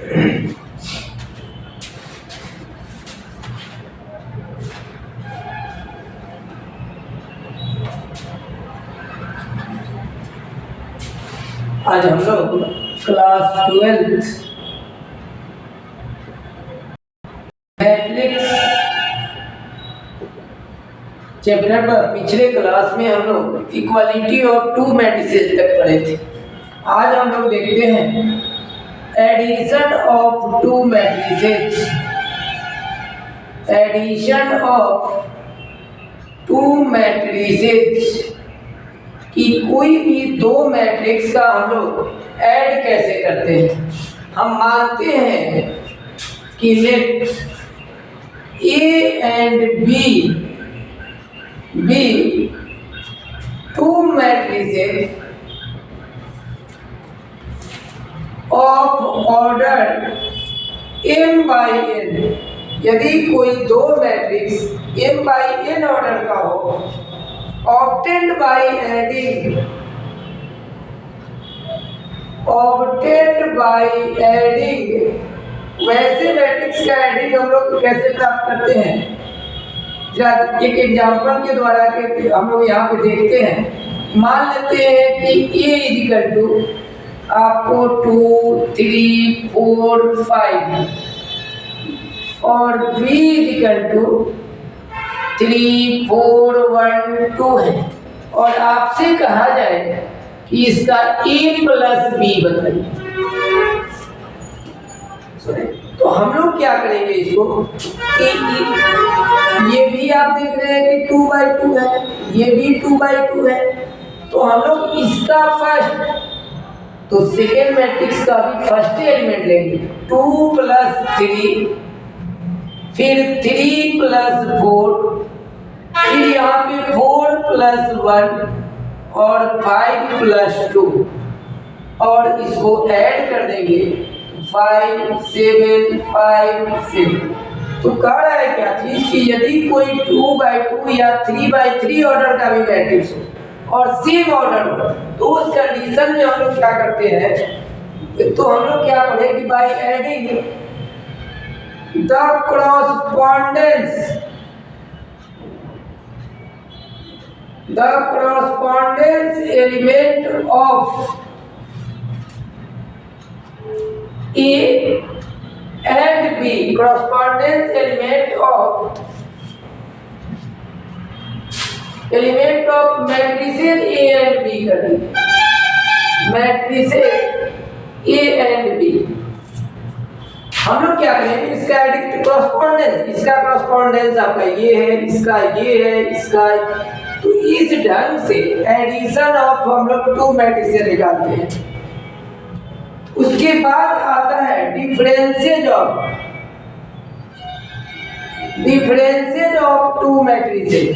आज हम लोग क्लास 12 मैट्रिक्स चैप्टर पर पिछले क्लास में हम लोग इक्वालिटी ऑफ टू मैट्रिसेस तक पढ़े थे। आज हम लोग देखते हैं addition of two matrices. Addition of two matrices कि कोई भी दो मैट्रिक्स का हम लोग ऐड कैसे करते हैं। हम मानते हैं कि let A and B two matrices of order m by n। यदि कोई दो matrix m by n order का हो, obtained by adding वैसे मैट्रिक्स का एडिंग हम लोग कैसे प्राप्त करते हैं। एक एग्जांपल के द्वारा के हम लोग यहाँ पे देखते हैं। मान लेते हैं कि a इक्वल टू आपको 2, 3, 4, 5 और b इक्वल टू 3, 4, 1, 2 है और आपसे कहा जाए कि इसका a प्लस b बताइए। तो हम लोग क्या करेंगे इसको ये भी आप देख रहे हैं कि 2/2 है, ये भी 2/2 है। तो हम लोग इसका फर्स्ट तो सेकेंड मैट्रिक्स का भी फर्स्ट एलिमेंट लेंगे 2 + 3, फिर 3 + 4, फिर यहाँ पे 4 + 1 और 5 + 2 और इसको ऐड कर देंगे 5, 7, 5, 7। तो कह रहा है क्या चीज कि यदि कोई 2/2 या 3/3 ऑर्डर का भी मैट्रिक्स हो और सेम ऑर्डर हो तो उस कंडीशन में हम लोग क्या करते हैं। तो हम लोग क्या पढ़े कि by adding the correspondence element of A and B, correspondence element of matrices A and B कर दीजिए। मैट्रिसेस A and B हम लोग क्या करेंगे इसका correspondence, इसका correspondence आपका ये है, इसका ये है, इसका। तो इस ढंग से एडिशन ऑफ हम लोग टू मैट्रिसेस निकालते हैं। उसके बाद आता है डिफरेंसेज ऑफ टू मैट्रिसेस।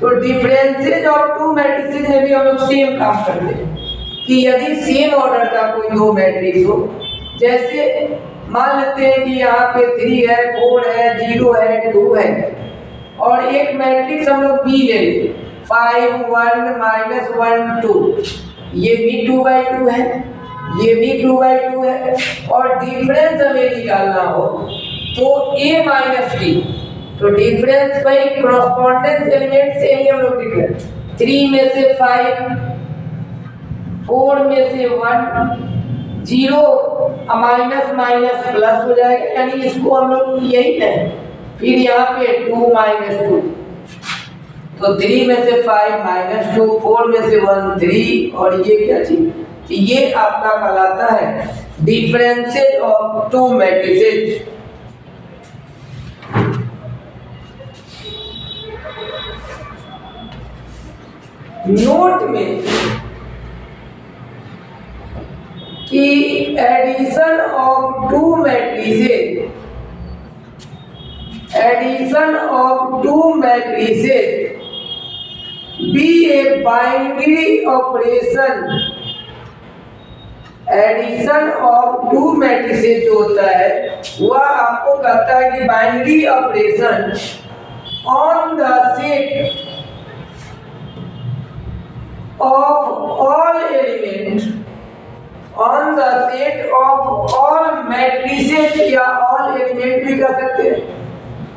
तो डिफरेंसेज ऑफ टू मैट्रिसेस में भी हम लोग सेम काम करते हैं कि यदि सेम ऑर्डर का कोई दो मैट्रिक्स हो, जैसे मान लेते हैं कि यहाँ पे 3 है, 4 है, 0 है, 2 है और एक मैट्रिक्स हम लोग B ले लें 5, 1, -1, 2। ये भी 2/2 है, ये भी 2/2 है और डिफरेंस हमें निकालना हो तो A - B। तो डिफरेंस भाई कॉरस्पॉन्डेंस एलिमेंट से ही हम लोग डिफरेंस 3 में से 5, 4 में से 1, 0 माइनस प्लस हो जाएगा, यानी इसको हम लोग यही है। फिर यहाँ पे 2 - 2 तो 3 में से 5 - 2, 4 में से 1, 3 और ये क्या चीज, तो ये आपका कहलाता है differences of two matrices. Note में कि addition of two matrices be a binary operation। Addition of two matrices जो होता है वह आपको कहता है कि binary operation on the set of all element on the set of all matrices element भी कर सकते हैं।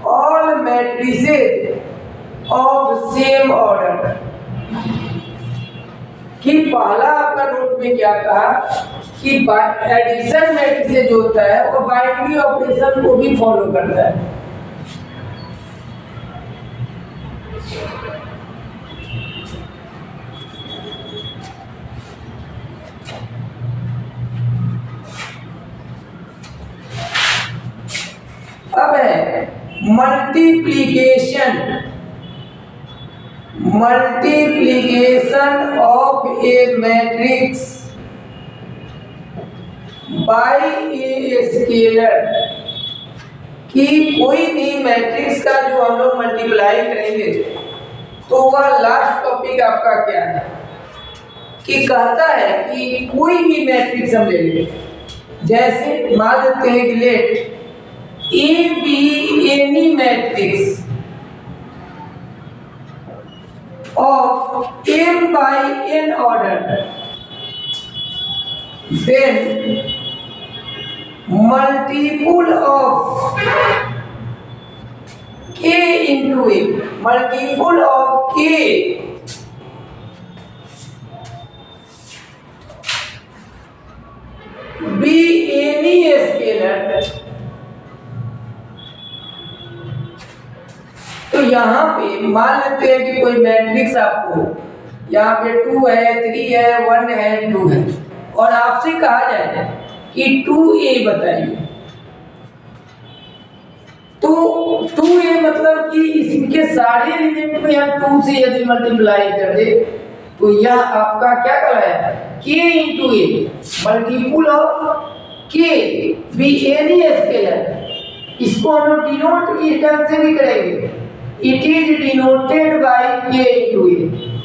All matrices of same order कि पहला आपका नोट में क्या कहा कि एडिशन मैट्रिसेज जो होता है वो बाइनरी ऑपरेशन को भी फॉलो करता है। अब है multiplication of A matrix bye a scalar कि कोई भी मैट्रिक्स का जो हम लोग मल्टीप्लाई करेंगे तो वह लास्ट टॉपिक आपका क्या है कि कहता है कि कोई भी मैट्रिक्स हम ले लेंगे, जैसे मान लेते हैं कि let A B any matrix of m by n order, then multiple of k into a, multiple of k be any scalar। तो यहाँ पे मान लेते हैं कि कोई मैट्रिक्स आपको यहाँ पे 2 है, 3 है, 1 है, 2 है और आपसे कहा जाए कि 2a बताइए, तो 2a मतलब कि इसके सारे एलिमेंट में हम 2 से यदि मल्टीप्लाई कर दे तो यह आपका क्या कहलाया k into a, multiple of k भी एनी स्केलर। इसको हम लोग डिनोट इस ढंग से भी करेंगे, it is denoted by k into a,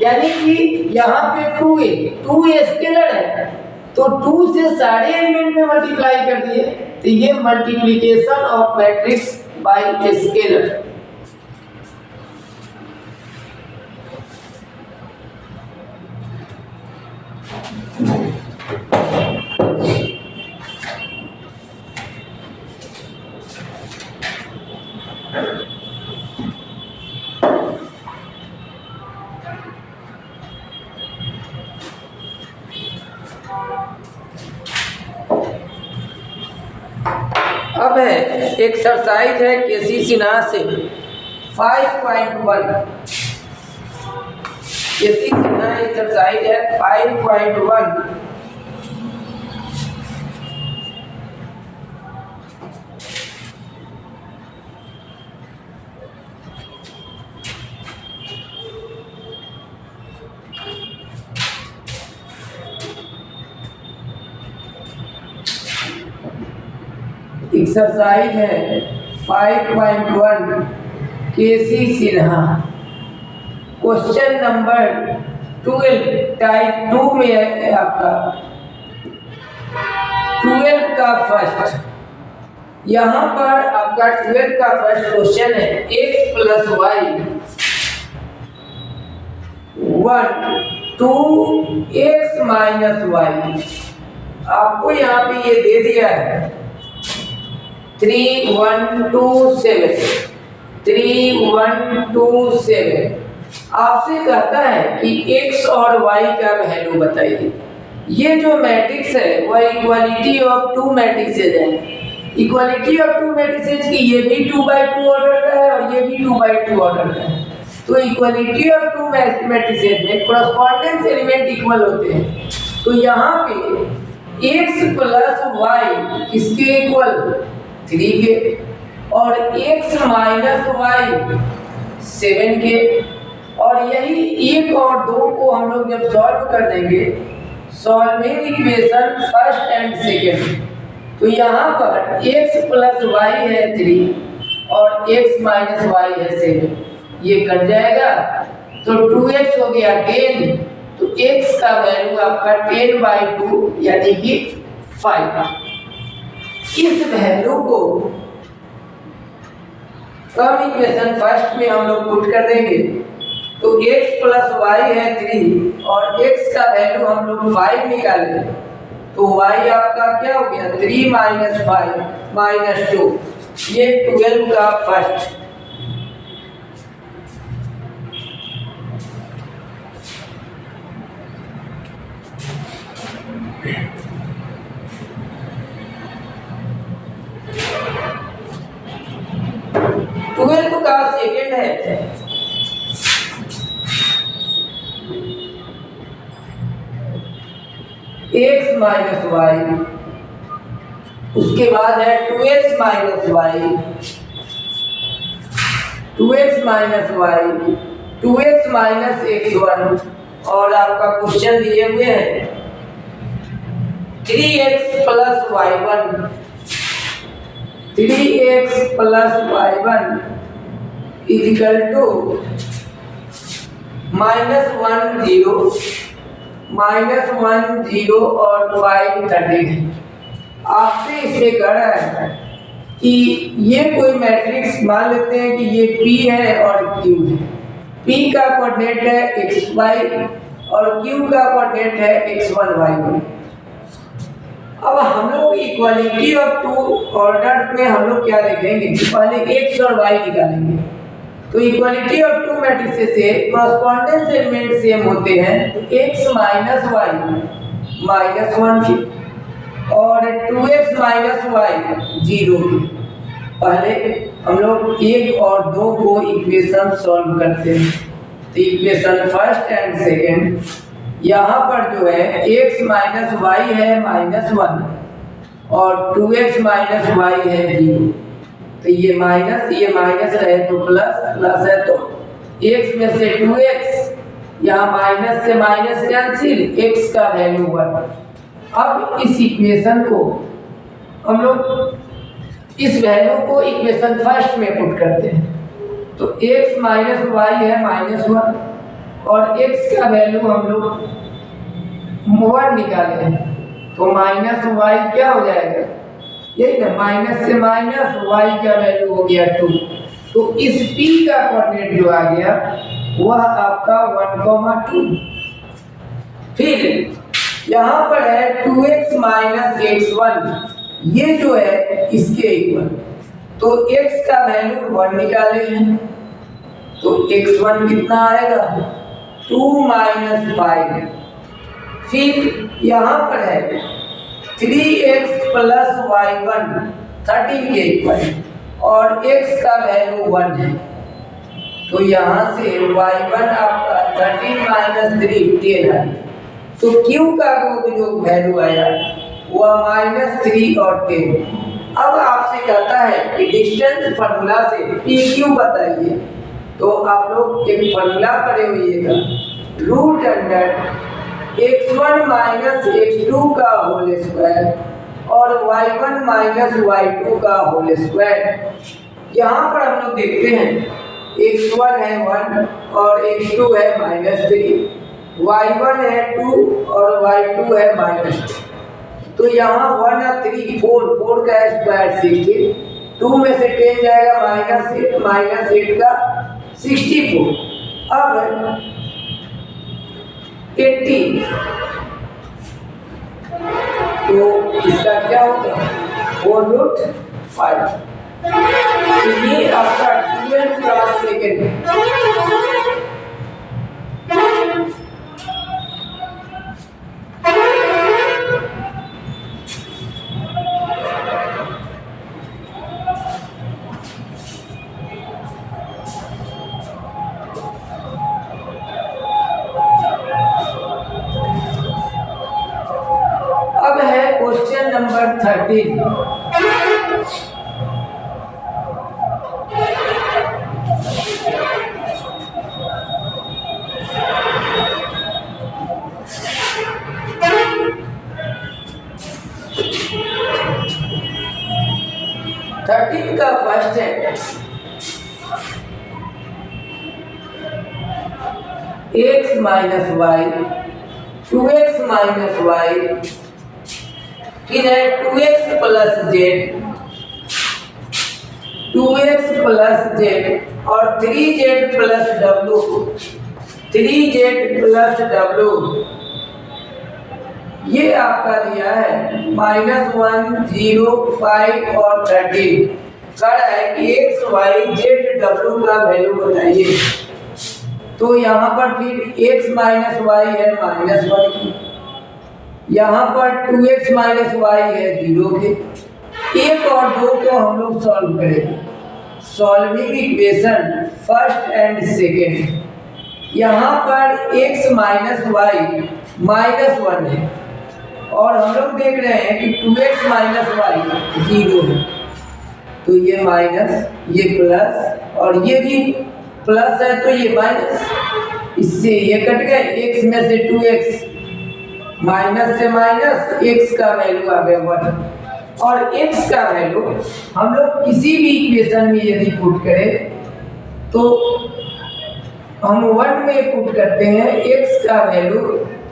यानी कि यहाँ पे 2a स्केलर है तो 2 से सारे एलिमेंट में मल्टीप्लाई कर दिए तो ये multiplication of matrix bye scalar. अब है एक्सरसाइज है केसी सिन्हा से 5.1। केसी सिन्हा एक्सरसाइज है 5.1। एक्सरसाइज है 5.1 केसी सिन्हा, क्वेश्चन नंबर 12 टाइप 2 में है आपका 12 का फर्स्ट। यहाँ पर आपका 12 का फर्स्ट क्वेश्चन है x plus y 1 to x minus y. आपको यहाँ पे ये दे दिया है 3 1 2 7 3 1 2 7। आपसे कहता है कि x और y का वैल्यू बताइए। ये जो मैट्रिक्स है वह इक्वालिटी ऑफ 2 मैट्रिसेज है। इक्वालिटी ऑफ 2 मैट्रिसेज की ये भी 2/2 ऑर्डर का है और ये भी 2/2 ऑर्डर का है। तो इक्वालिटी ऑफ 2 मैट्रिसेज में कॉरेस्पॉन्डेंस एलिमेंट इक्वल होते हैं। तो यहाँ पे x प्लस वाई किसके इक्वल 3 के और x माइनस वाई 7 के। और यही 1 और 2 को हम लोग जब सॉल्व कर देंगे solving equation first and second, तो यहाँ पर x प्लस वाई है 3 और x माइनस वाई है 7, ये कट जाएगा तो 2x हो गया 10। तो x का वैल्यू आपका 10/2 यानी कि 5। इस वैल्यू को कम इक्वेशन फर्स्ट में हम लोग पुट कर देंगे तो x प्लस वाई है 3 और x का वैल्यू हम लोग 5 निकालेंगे तो y आपका क्या हो गया 3 माइनस 5 माइनस 2। ये 12 का फर्स्ट। ट्वेल्व का सेकेंड है x माइनस वाई, उसके बाद है 2x minus y, 2x minus y, 2x minus x1, और आपका क्वेश्चन दिए हुए हैं 3x plus y1, 3x plus y1 is equal to -1 0, -1 0 और 5 13। आपसे इससे कह रहा है कि ये कोई मैट्रिक्स मान लेते हैं कि ये P है और Q है। P का कोऑर्डिनेट है xy और Q का कोऑर्डिनेट है x1 y1। अब हम लोग इक्वालिटी ऑफ टू ऑर्डर में हम लोग क्या देखेंगे, पहले x और y निकालेंगे। तो इक्वालिटी ऑफ टू मैट्रिसेस से कॉरस्पॉन्डेंस एलिमेंट सेम होते हैं, तो x माइनस वाई -1 की और 2x माइनस वाई 0 की। पहले हम लोग 1 और 2 को इक्वेशन सॉल्व करते हैं। तो इक्वेशन फर्स्ट एंड सेकेंड, यहाँ पर जो है x माइनस वाई है -1 और 2x माइनस वाई है 0। तो ये माइनस रहे तो प्लस है तो x में से 2x, यहाँ माइनस से माइनस कैंसिल, x का वैल्यू 1। अब इस इक्वेशन को हम लोग इस वैल्यू को इक्वेशन फर्स्ट में पुट करते हैं। तो x माइनस वाई है -1 और x का वैल्यू हम लोग 1 निकाले हैं, तो माइनस वाई क्या हो जाएगा, यही ना, माइनस से माइनस वाई का वैल्यू हो गया 2। तो इस p का कोऑर्डिनेट जो आ गया वह आपका 1,2। फिर यहाँ पर है 2x माइनस x1, ये जो है इसके इक्वल, तो x का वैल्यू 1 निकाले हैं, तो x1 कितना आएगा 2 माइनस 5। फिर यहाँ पर है 3x प्लस y1 13 के इक्वल और x का वैल्यू 1 है, तो यहाँ से y1 आपका 13 माइनस 3 10 है। तो q का जो वैल्यू आया वह -3 और 10। अब आपसे कहता है कि डिस्टेंस फार्मूला से PQ बताइए, तो आप लोग एक फार्मूला पढ़े होइएगा, root under x1 minus x2 का होल स्क्वायर और y1 माइनस y2 का होल स्क्वायर। यहाँ पर हम लोग देखते हैं x1 है 1 और x2 है -3, y1 है 2 और y2 है -2। तो यहाँ 1 और 3 4 का स्क्वायर 16, 2 में से 10 जाएगा -8 का 64। अब 80, तो इसका क्या होगा 4√5। तो ये आपका 12 का सेकेंड है। अब है क्वेश्चन नंबर 13। का फर्स्ट है x minus y 2x minus y, फिर है 2x plus Z, 2x plus Z और 3z plus W, 3z plus W. ये आपका दिया है -1, 0, 5 और 13। कह रहा है कि एक्स वाई जेड डब्ल्यू का वैल्यू बताइए। तो यहाँ पर फिर एक्स माइनस वाई है -1 की, यहाँ पर 2x माइनस वाई है 0 के। 1 और 2 को हम लोग सॉल्व करेंगे। Solving equation first and second. यहाँ पर x माइनस वाई -1 है और हम लोग देख रहे हैं कि 2x माइनस वाई 0 है, तो ये माइनस, ये प्लस और ये भी प्लस है तो ये माइनस, इससे ये कट गए, x में से 2x, माइनस से माइनस, x का वैल्यू आ गया 1 और x का वैल्यू हम लोग किसी भी इक्वेशन में यदि पुट करें तो हम 1 में पुट करते हैं x का वैल्यू,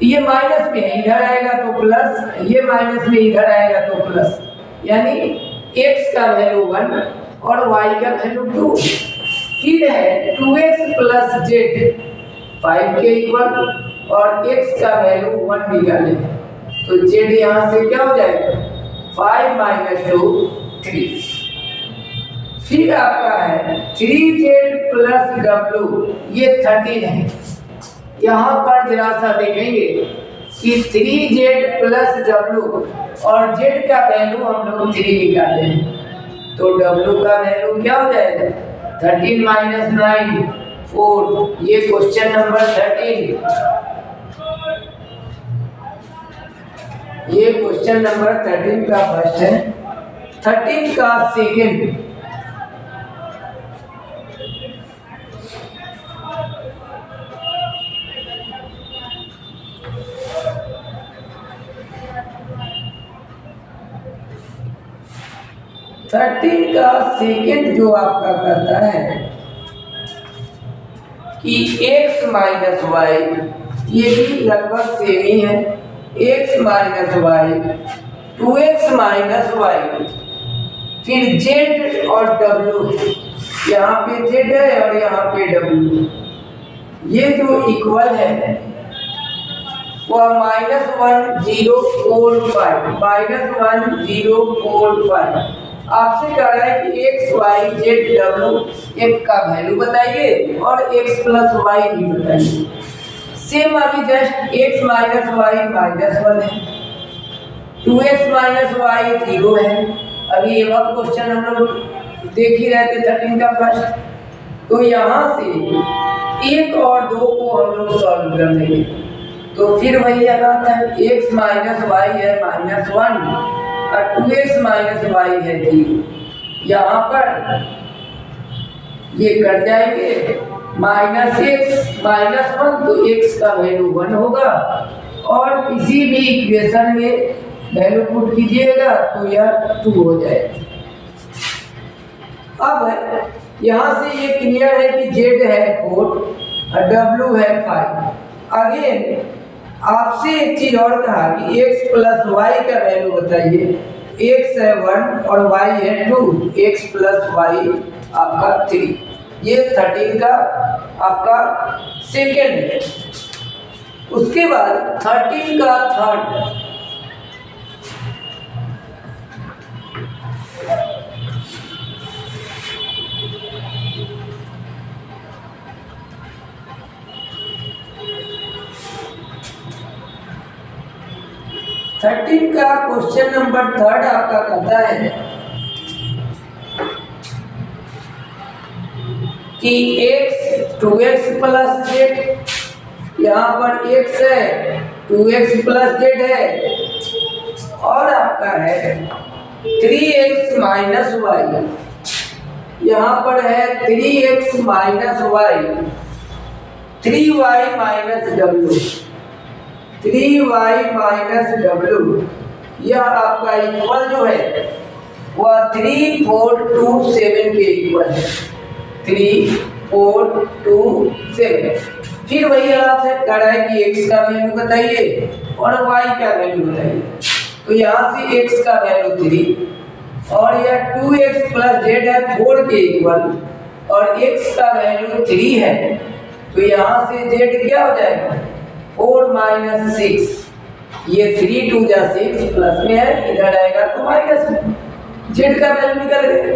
ये माइनस में है इधर आएगा तो प्लस, ये माइनस में इधर आएगा तो प्लस, यानी x का वैल्यू 1 और y का वैल्यू 2। फिर है 2x प्लस z 5 के इक्वल और x का वैल्यू 1 निकाले तो z यहाँ से क्या हो जाएगा 5 - 2 3। फिर आपका है 3z प्लस w, ये 13 है। यहाँ पर जरा सा देखेंगे कि 3z प्लस w और z का वैल्यू हम लोग 3 निकाले हैं तो w का वैल्यू क्या हो जाएगा 13 - 9 4। ये क्वेश्चन नंबर 13, ये क्वेश्चन नंबर 13 का फर्स्ट है। 13 का सेकेंड, जो आपका कहता है कि x माइनस वाई, ये भी लगभग सेम ही है, x minus y 2x minus y, फिर z और w, यहाँ पे z है और यहाँ पे w, ये जो इक्वल है वह -1 0 4 5 -1 0 4 5। आपसे कह रहा है कि x y z w f का वैल्यू बताइए और x प्लस y भी बताइए। सेम अभी जस्ट x माइनस वाई -1 है, 2x माइनस वाई 0 है। अभी ये वह क्वेश्चन हम लोग देख ही रहे थे 13 का फर्स्ट। तो यहाँ से 1 और 2 को हम लोग सॉल्व कर लेंगे तो फिर वही आता है x माइनस वाई है -1 और 2x माइनस वाई है 0। यहाँ पर ये कट जाएंगे, -x -1 तो x का वैल्यू 1 होगा और किसी भी इक्वेशन में वैल्यू पुट कीजिएगा तो यह 2 हो जाएगा। अब यहाँ से ये क्लियर है कि z है 4 और w है 5। अगेन आपसे एक चीज और कहा कि x प्लस वाई का वैल्यू बताइए। x है 1 और y है 2, x प्लस वाई आपका 3। ये 13 का आपका सेकेंड है। उसके बाद 13 का थर्ड, का क्वेश्चन नंबर 3 आपका कहता है कि x 2x प्लस z, यहाँ पर x है 2x प्लस z है और आपका है 3x माइनस वाई, यहाँ पर है 3x minus y, 3y minus w, 3y minus w। यह आपका इक्वल जो है वह 3 4 2 7 के इक्वल है, 3 4 2 7। फिर वही आपसे कह रहा है कि x का वैल्यू बताइए और y का वैल्यू बताइए। तो यहाँ से x का वैल्यू 3 और यह 2x प्लस z है 4 के इक्वल और x का वैल्यू 3 है तो यहाँ से z क्या हो जाएगा 4 माइनस 6। ये 3 2 जा 6 प्लस में है, इधर आएगा तो माइनस में, z का वैल्यू निकल गया।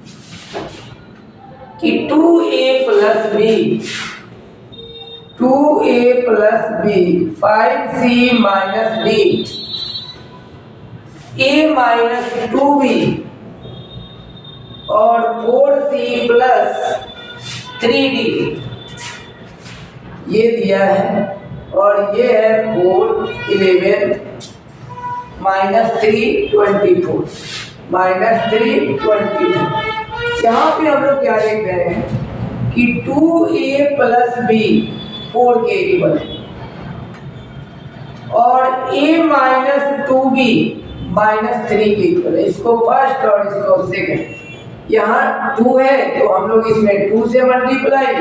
कि 2a plus B 5c minus D a minus 2b और 4c प्लस 3d ये दिया है, और ये है 4 11 माइनस 3 24 माइनस 3 24। यहाँ पे हम लोग क्या देख रहे हैं कि 2a प्लस बी 4 के इक्वल और a माइनस 2b माइनस 3 के इक्वल है। इसको फर्स्ट और इसको सेकंड। यहाँ 2 है तो हम लोग इसमें 2 से मल्टीप्लाई,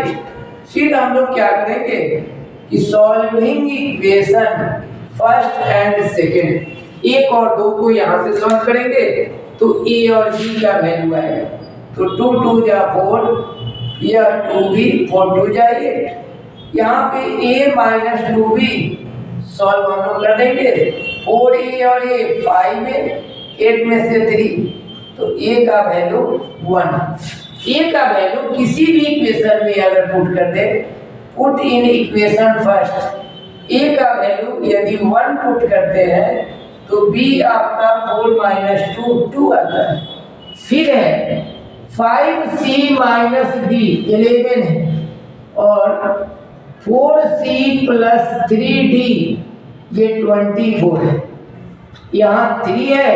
फिर हम लोग क्या करेंगे कि solving equation first and second, 1 और 2 को यहाँ से सॉल्व करेंगे तो a और b का वैल्यू आएगा। तो 2 2 जा 4, यह 2b 4 2 जा 8। यहाँ पे a माइनस 2b सॉल्व हम लोग कर देंगे, 4a और a 5 है, 8 में से 3, तो a का वैल्यू 1। a का वैल्यू किसी भी इक्वेशन में अगर पुट कर दे, put in equation first, a का वैल्यू यदि 1 पुट करते हैं तो b आपका 4 माइनस 2 आता है। फिर है 5c माइनस d 11 है और 4c प्लस 3d ये 24 है। यहाँ 3 है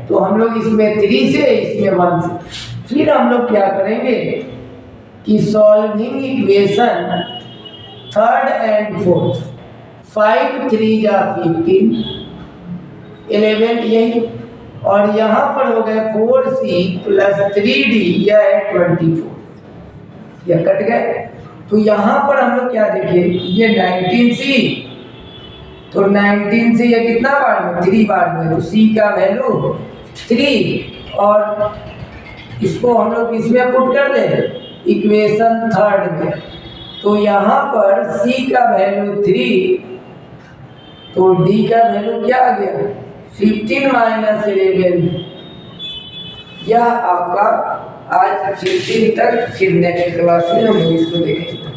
तो हम लोग इसमें 3 से इसमें 1 से, फिर हम लोग क्या करेंगे कि solving equation third and fourth, 5 3 जा 15 11 यही, और यहाँ पर हो गए 4c प्लस 3d यह है 24, यह कट गए। तो यहाँ पर हम लोग क्या देखें, ये 19c, तो 19 से ये कितना बार में 3 बार में, तो c का वैल्यू 3, और इसको हम लोग इसमें पुट कर ले इक्वेशन थर्ड में, तो यहाँ पर c का वैल्यू 3, तो d का वैल्यू क्या आ गया 15 माइनस 11। यह आपका आज 15 तक, फिर नेक्स्ट क्लास में हम इसको देखेंगे।